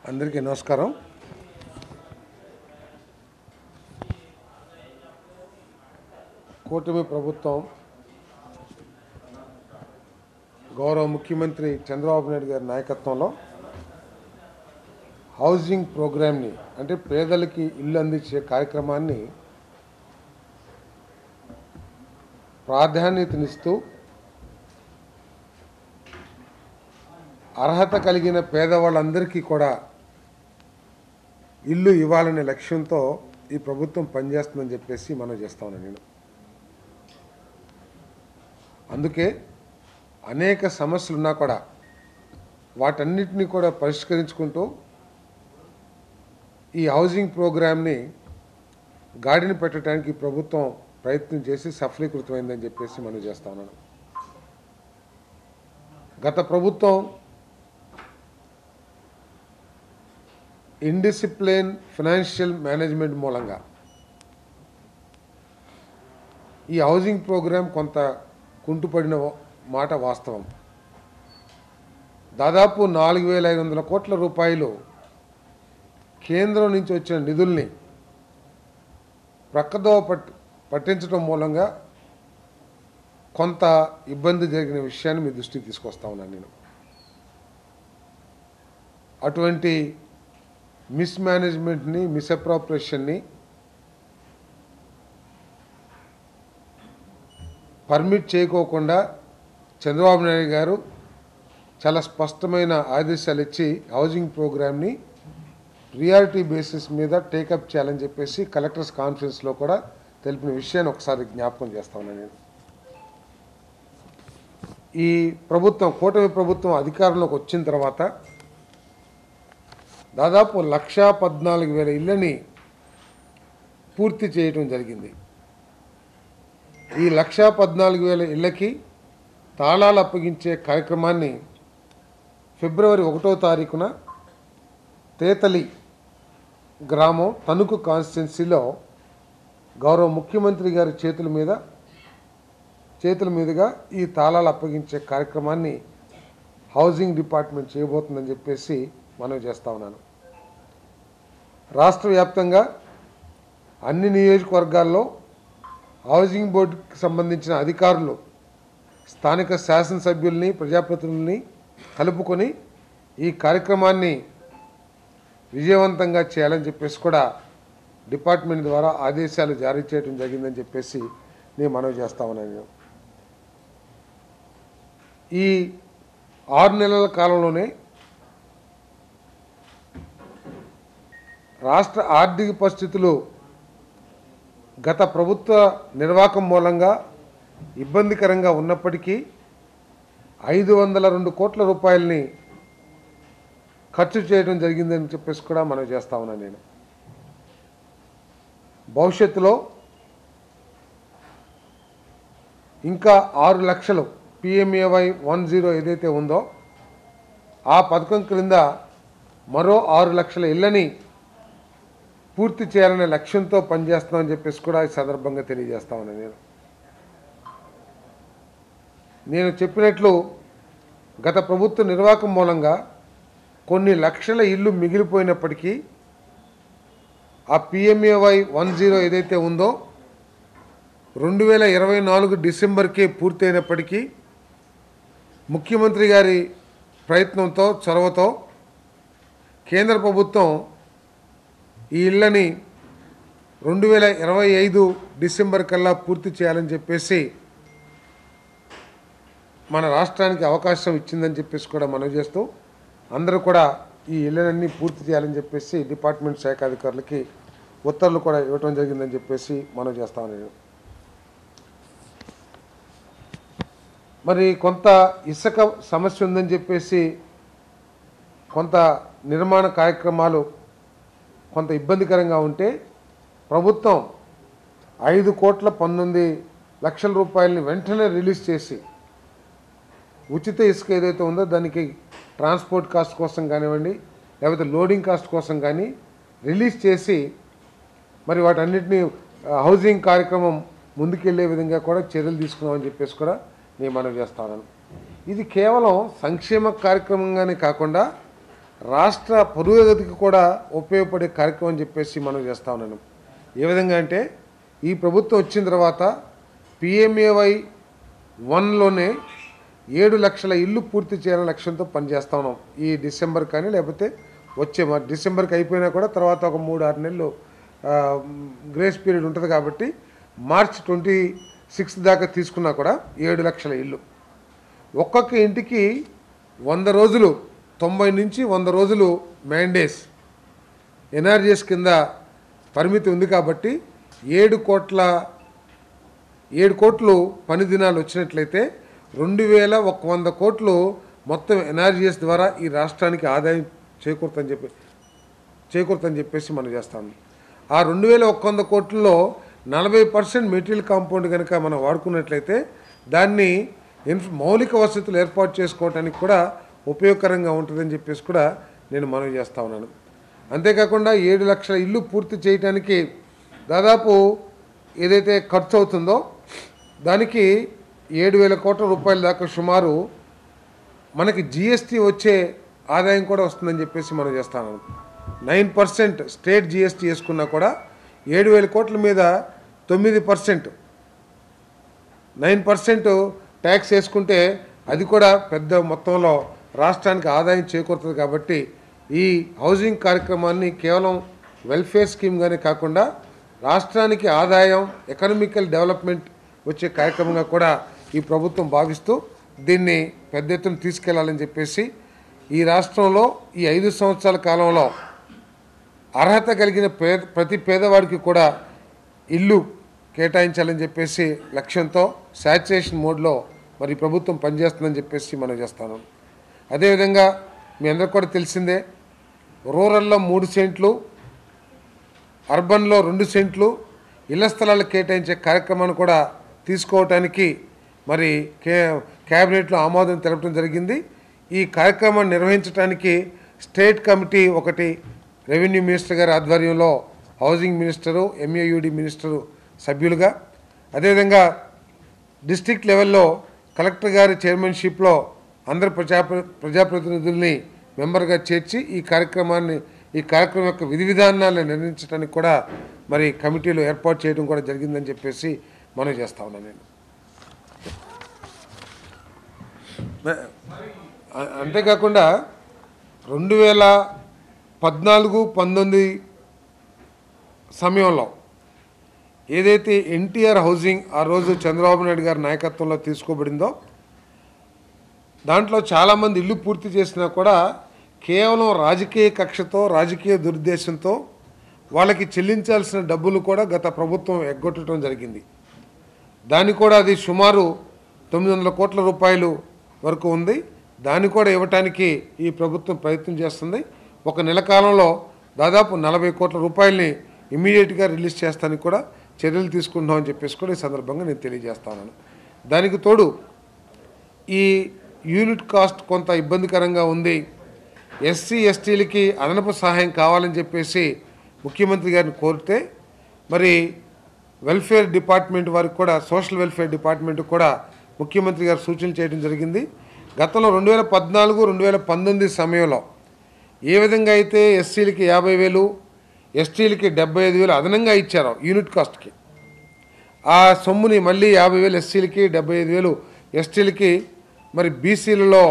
అందరికీ నమస్కారం. కూటమి ప్రభుత్వం గౌరవ ముఖ్యమంత్రి చంద్రబాబు నాయుడు గారి నాయకత్వంలో హౌసింగ్ ప్రోగ్రామ్ని అంటే పేదలకి ఇల్లు అందించే కార్యక్రమాన్ని ప్రాధాన్యతనిస్తూ అర్హత కలిగిన పేదవాళ్ళందరికీ కూడా ఇల్లు ఇవ్వాలనే లక్ష్యంతో ఈ ప్రభుత్వం పనిచేస్తుందని చెప్పేసి మనం చేస్తా ఉన్నాను నేను. అందుకే అనేక సమస్యలు ఉన్నా కూడా వాటన్నిటినీ కూడా పరిష్కరించుకుంటూ ఈ హౌసింగ్ ప్రోగ్రామ్ని గాడిని పెట్టడానికి ప్రభుత్వం ప్రయత్నం చేసి సఫలీకృతమైందని చెప్పేసి మనం చేస్తా ఉన్నాను. గత ప్రభుత్వం ఇండిసిప్లిన్ ఫైనాన్షియల్ మేనేజ్మెంట్ మూలంగా ఈ హౌసింగ్ ప్రోగ్రాం కొంత కుంటుపడిన మాట వాస్తవం. దాదాపు 4,500 కోట్ల రూపాయలు కేంద్రం నుంచి వచ్చిన నిధుల్ని ప్రక్కదో పట్టించడం మూలంగా కొంత ఇబ్బంది జరిగిన విషయాన్ని మీ దృష్టికి తీసుకొస్తా ఉన్నాను నేను. అటువంటి మిస్మేనేజ్మెంట్ని మిస్అప్రాప్రియేషన్ని పర్మిట్ చేయకోకుండా చంద్రబాబు నాయుడు గారు చాలా స్పష్టమైన ఆదేశాలు ఇచ్చి హౌసింగ్ ప్రోగ్రామ్ని ప్రియారిటీ బేసిస్ మీద టేకప్ చేయాలని చెప్పేసి కలెక్టర్స్ కాన్ఫరెన్స్లో కూడా తెలిపిన విషయాన్ని ఒకసారి జ్ఞాపకం చేస్తా ఉన్నాను నేను. ఈ ప్రభుత్వం కూటమి ప్రభుత్వం అధికారంలోకి వచ్చిన తర్వాత దాదాపు 1,14,000 ఇళ్ళని పూర్తి చేయడం జరిగింది. ఈ 1,14,000 ఇళ్ళకి తాళాలు అప్పగించే కార్యక్రమాన్ని ఫిబ్రవరి 1వ తారీఖున తేతలి గ్రామం తణుకు కాన్స్టిట్యున్సీలో గౌరవ ముఖ్యమంత్రి గారి చేతుల మీదుగా ఈ తాళాలు అప్పగించే కార్యక్రమాన్ని హౌసింగ్ డిపార్ట్మెంట్ చేయబోతుందని చెప్పేసి మనం చేస్తా ఉన్నాను. రాష్ట్ర వ్యాప్తంగా అన్ని నియోజకవర్గాల్లో హౌసింగ్ బోర్డుకి సంబంధించిన అధికారులు స్థానిక శాసనసభ్యుల్ని ప్రజాప్రతినిధుల్ని కలుపుకొని ఈ కార్యక్రమాన్ని విజయవంతంగా చేయాలని చెప్పేసి కూడా డిపార్ట్మెంట్ ద్వారా ఆదేశాలు జారీ చేయడం జరిగిందని చెప్పేసి నేను మనవి చేస్తా ఉన్నాను. ఈ 6 నెలల కాలంలోనే రాష్ట్ర ఆర్థిక పరిస్థితులు గత ప్రభుత్వ నిర్వాహకం మూలంగా ఇబ్బందికరంగా ఉన్నప్పటికీ 502 కోట్ల రూపాయలని ఖర్చు చేయడం జరిగిందని చెప్పేసి కూడా మనం చేస్తా ఉన్నాను నేను. భవిష్యత్తులో ఇంకా 6 లక్షలు PMAY 10 ఏదైతే ఉందో ఆ పథకం క్రింద మరో 6 లక్షల ఇళ్ళని పూర్తి చేయాలనే లక్ష్యంతో పనిచేస్తామని చెప్పేసి కూడా ఈ సందర్భంగా తెలియజేస్తా ఉన్నాను నేను చెప్పినట్లు గత ప్రభుత్వ నిర్వాహకం మూలంగా కొన్ని లక్షల ఇళ్ళు మిగిలిపోయినప్పటికీ ఆ PMAY 10 ఏదైతే ఉందో 2024 డిసెంబర్కే పూర్తయినప్పటికీ ముఖ్యమంత్రి గారి ప్రయత్నంతో చొరవతో కేంద్ర ప్రభుత్వం ఈ ఇళ్ళని 2025 డిసెంబర్ కల్లా పూర్తి చేయాలని చెప్పేసి మన రాష్ట్రానికి అవకాశం ఇచ్చిందని చెప్పేసి కూడా మనం చేస్తూ అందరూ కూడా ఈ ఇళ్ళనన్నీ పూర్తి చేయాలని చెప్పేసి డిపార్ట్మెంట్ శాఖ అధికారులకి ఉత్తర్వులు కూడా ఇవ్వడం జరిగిందని చెప్పేసి మనం చేస్తామని. మరి కొంత ఇసుక సమస్య ఉందని చెప్పేసి కొంత నిర్మాణ కార్యక్రమాలు కొంత ఇబ్బందికరంగా ఉంటే ప్రభుత్వం 5,19,00,000 రూపాయలని వెంటనే రిలీజ్ చేసి ఉచిత ఇసుక ఏదైతే ఉందో దానికి ట్రాన్స్పోర్ట్ కాస్ట్ కోసం కానివ్వండి లేకపోతే లోడింగ్ కాస్ట్ కోసం కానీ రిలీజ్ చేసి మరి వాటన్నిటిని హౌసింగ్ కార్యక్రమం ముందుకెళ్లే విధంగా కూడా చర్యలు తీసుకున్నామని చెప్పేసి కూడా నేను మనవి చేస్తాను. ఇది కేవలం సంక్షేమ కార్యక్రమంగానే కాకుండా రాష్ట్ర పురోగతికి కూడా ఉపయోగపడే కార్యక్రమం అని చెప్పేసి మనం చేస్తా ఉన్నాను. ఏ విధంగా అంటే ఈ ప్రభుత్వం వచ్చిన తర్వాత PMAY 1లోనే 7 లక్షల ఇల్లు పూర్తి చేయాలనే లక్ష్యంతో పనిచేస్తా ఉన్నాం. ఈ డిసెంబర్ కానీ లేకపోతే వచ్చే డిసెంబర్కి అయిపోయినా కూడా తర్వాత ఒక 3-6 నెలలు గ్రేస్ పీరియడ్ ఉంటుంది కాబట్టి మార్చ్ 26 దాకా తీసుకున్నా కూడా 7 లక్షల ఇల్లు. ఒక్కొక్క ఇంటికి 100 రోజులు 90 నుంచి 100 రోజులు మ్యాండేస్ NRGS కింద పరిమితి ఉంది కాబట్టి 7 కోట్లు పని దినాలు వచ్చినట్లయితే 2100 కోట్లు మొత్తం NRGS ద్వారా ఈ రాష్ట్రానికి ఆదాయం చేకూరుతని చెప్పేసి మనం చేస్తాము. ఆ 2100 కోట్లలో 40% మెటీరియల్ కాంపౌండ్ కనుక మనం వాడుకున్నట్లయితే దాన్ని మౌలిక వసతులు ఏర్పాటు చేసుకోవడానికి కూడా ఉపయోగకరంగా ఉంటుందని చెప్పేసి కూడా నేను మనవి చేస్తా ఉన్నాను. అంతేకాకుండా 7 లక్షల ఇల్లు పూర్తి చేయడానికి దాదాపు ఏదైతే ఖర్చు అవుతుందో దానికి 7,000 కోట్ల రూపాయల దాకా సుమారు మనకి GST వచ్చే ఆదాయం కూడా వస్తుందని చెప్పేసి మనం చేస్తాను. 9% స్టేట్ GST వేసుకున్నా కూడా 7,000 కోట్ల మీద 9%, 9% ట్యాక్స్ వేసుకుంటే అది కూడా పెద్ద మొత్తంలో రాష్ట్రానికి ఆదాయం చేకూరుతుంది. కాబట్టి ఈ హౌసింగ్ కార్యక్రమాన్ని కేవలం వెల్ఫేర్ స్కీమ్గానే కాకుండా రాష్ట్రానికి ఆదాయం, ఎకనామికల్ డెవలప్మెంట్ వచ్చే కార్యక్రమంగా కూడా ఈ ప్రభుత్వం భావిస్తూ దీన్ని పెద్ద ఎత్తున తీసుకెళ్లాలని చెప్పేసి ఈ రాష్ట్రంలో ఈ 5 సంవత్సరాల కాలంలో అర్హత కలిగిన ప్రతి పేదవాడికి కూడా ఇల్లు కేటాయించాలని చెప్పేసి లక్ష్యంతో శాచ్యురేషన్ మోడ్లో మరి ప్రభుత్వం పనిచేస్తుందని చెప్పేసి మనం చేస్తాను. అదేవిధంగా మీ అందరికీ కూడా తెలిసిందే, రూరల్లో 3 సెంట్లు, అర్బన్లో 2 సెంట్లు ఇళ్ల స్థలాలు కేటాయించే కార్యక్రమాన్ని కూడా తీసుకోవటానికి మరి క్యాబినెట్లో ఆమోదం తెలపడం జరిగింది. ఈ కార్యక్రమాన్ని నిర్వహించడానికి స్టేట్ కమిటీ ఒకటి రెవెన్యూ మినిస్టర్ గారి ఆధ్వర్యంలో హౌసింగ్ మినిస్టరు, MAUD మినిస్టరు సభ్యులుగా, అదేవిధంగా డిస్ట్రిక్ట్ లెవెల్లో కలెక్టర్ గారి చైర్మన్షిప్లో అందరు ప్రజాప్రతినిధుల్ని మెంబర్గా చేర్చి ఈ కార్యక్రమం యొక్క విధి విధానాలను నిర్ణయించడానికి కూడా మరి కమిటీలు ఏర్పాటు చేయడం కూడా జరిగిందని చెప్పేసి మనం చేస్తా ఉన్నాను. నేను అంతేకాకుండా 2014-19 సమయంలో ఏదైతే NTR హౌసింగ్ ఆ రోజు చంద్రబాబు నాయుడు గారి నాయకత్వంలో తీసుకోబడిందో దాంట్లో చాలామంది ఇల్లు పూర్తి చేసినా కూడా కేవలం రాజకీయ కక్షతో, రాజకీయ దురుద్దేశంతో వాళ్ళకి చెల్లించాల్సిన డబ్బులు కూడా గత ప్రభుత్వం ఎగ్గొట్టడం జరిగింది. దాన్ని కూడా అది సుమారు 900 కోట్ల రూపాయలు వరకు ఉంది. దాన్ని కూడా ఇవ్వటానికి ఈ ప్రభుత్వం ప్రయత్నం చేస్తుంది. ఒక నెల కాలంలో దాదాపు 40 కోట్ల రూపాయలని ఇమీడియట్గా రిలీజ్ చేస్తానికి కూడా చర్యలు తీసుకుంటామని చెప్పేసి కూడా ఈ సందర్భంగా నేను తెలియజేస్తాను. దానికి తోడు ఈ యూనిట్ కాస్ట్ కొంత ఇబ్బందికరంగా ఉంది. SC STలకి అదనపు సహాయం కావాలని చెప్పేసి ముఖ్యమంత్రి గారిని కోరితే మరి వెల్ఫేర్ డిపార్ట్మెంట్ వారికి కూడా, సోషల్ వెల్ఫేర్ డిపార్ట్మెంట్ కూడా ముఖ్యమంత్రి గారు సూచనలు చేయడం జరిగింది. గతంలో 2014-2019 సమయంలో ఏ విధంగా అయితే SCలకి 50,000, STలకి 75,000 అదనంగా ఇచ్చారో యూనిట్ కాస్ట్కి, ఆ సొమ్ముని మళ్ళీ 50,000 SCలకి, 75,000 STలకి, మరి BCలలో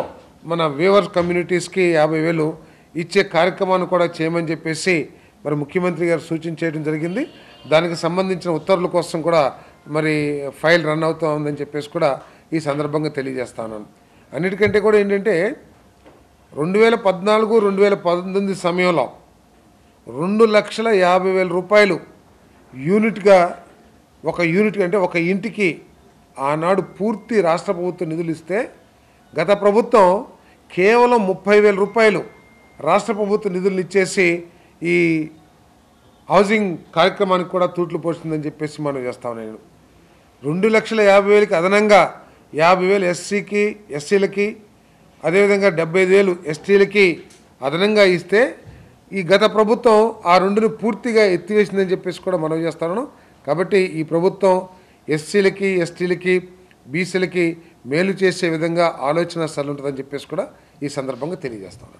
మన వేవర్స్ కమ్యూనిటీస్కి 50,000 ఇచ్చే కార్యక్రమాన్ని కూడా చేయమని చెప్పేసి మరి ముఖ్యమంత్రి గారు సూచన చేయడం జరిగింది. దానికి సంబంధించిన ఉత్తర్వుల కోసం కూడా మరి ఫైల్ రన్ అవుతూ ఉందని చెప్పేసి కూడా ఈ సందర్భంగా తెలియజేస్తాను. అన్నిటికంటే కూడా ఏంటంటే 2014-2019 సమయంలో 2,50,000 రూపాయలు యూనిట్గా, ఒక యూనిట్ అంటే ఒక ఇంటికి ఆనాడు పూర్తి రాష్ట్ర ప్రభుత్వం నిధులు ఇస్తే గత ప్రభుత్వం కేవలం 30,000 రూపాయలు రాష్ట్ర ప్రభుత్వ నిధులను ఇచ్చేసి ఈ హౌసింగ్ కార్యక్రమానికి కూడా తూట్లు పోస్తుందని చెప్పేసి మనం చేస్తాం. నేను 2,50,000కి అదనంగా 50,000 SCకి, SCలకి, అదేవిధంగా 75,000 STలకి అదనంగా ఇస్తే ఈ గత ప్రభుత్వం ఆ 2ని పూర్తిగా ఎత్తివేసిందని చెప్పేసి కూడా మనం చేస్తాను. కాబట్టి ఈ ప్రభుత్వం SCలకి, STలకి, BCలకి మేలు చేసే విధంగా ఆలోచన సరళి ఉంటుందని చెప్పేసి కూడా ఈ సందర్భంగా తెలియజేస్తాను.